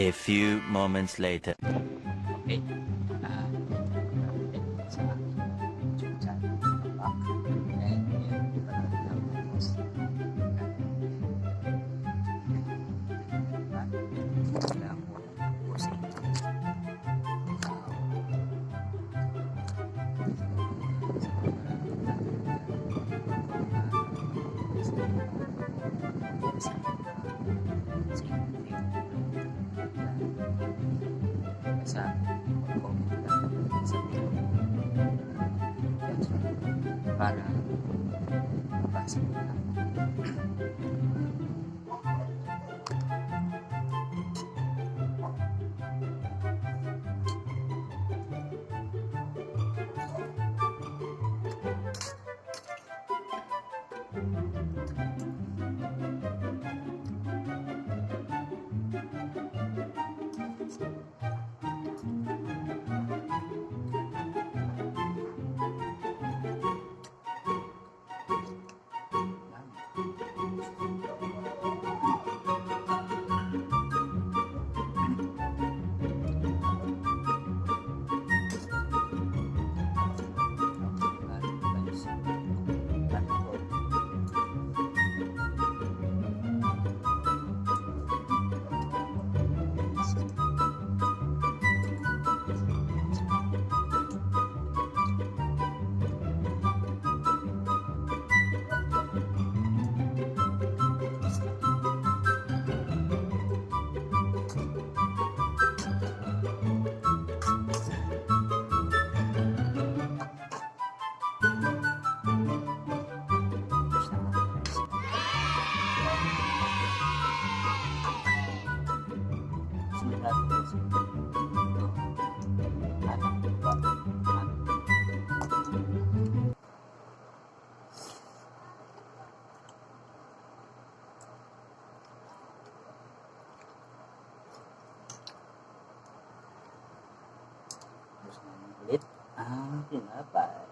A few moments later. Okay. Sa YouTube channel. Back. And yun, ipanood lang po post. Wala po posting. Sa comment lang sa video para mabasa mo lang. Ulit ang tinapay.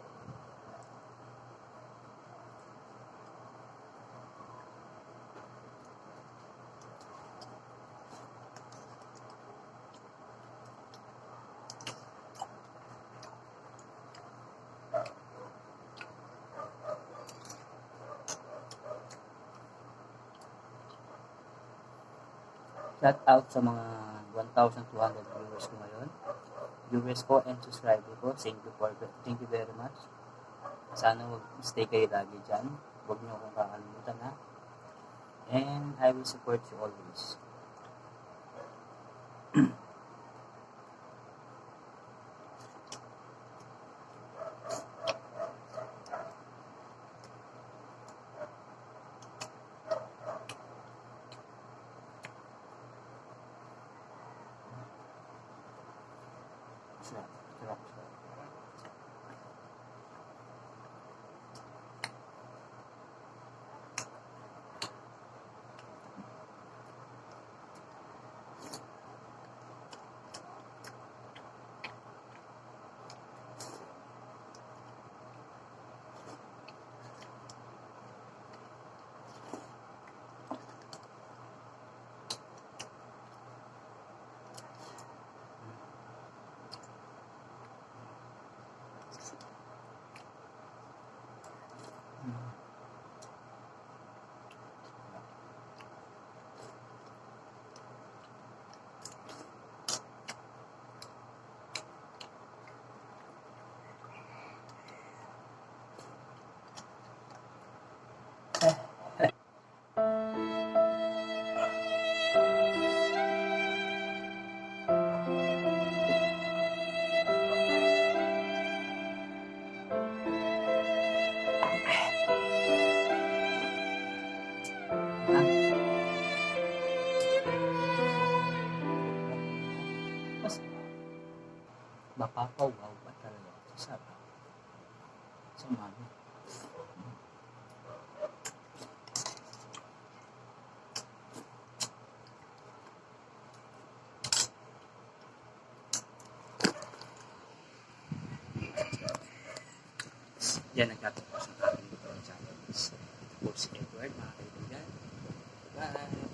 Shout out sa mga 1,200 viewers ko ngayon. Viewers ko and subscriber ko. Thank you very much. Sana stay kayo lagi dyan. Huwag niyo akong kakalimutan, ha. And I will support you always. Sarap. Mapapawaw ba talaga sa mami. Yan nagtatapos ang aking challenge. Post Edward, mga kaibigan. Bye!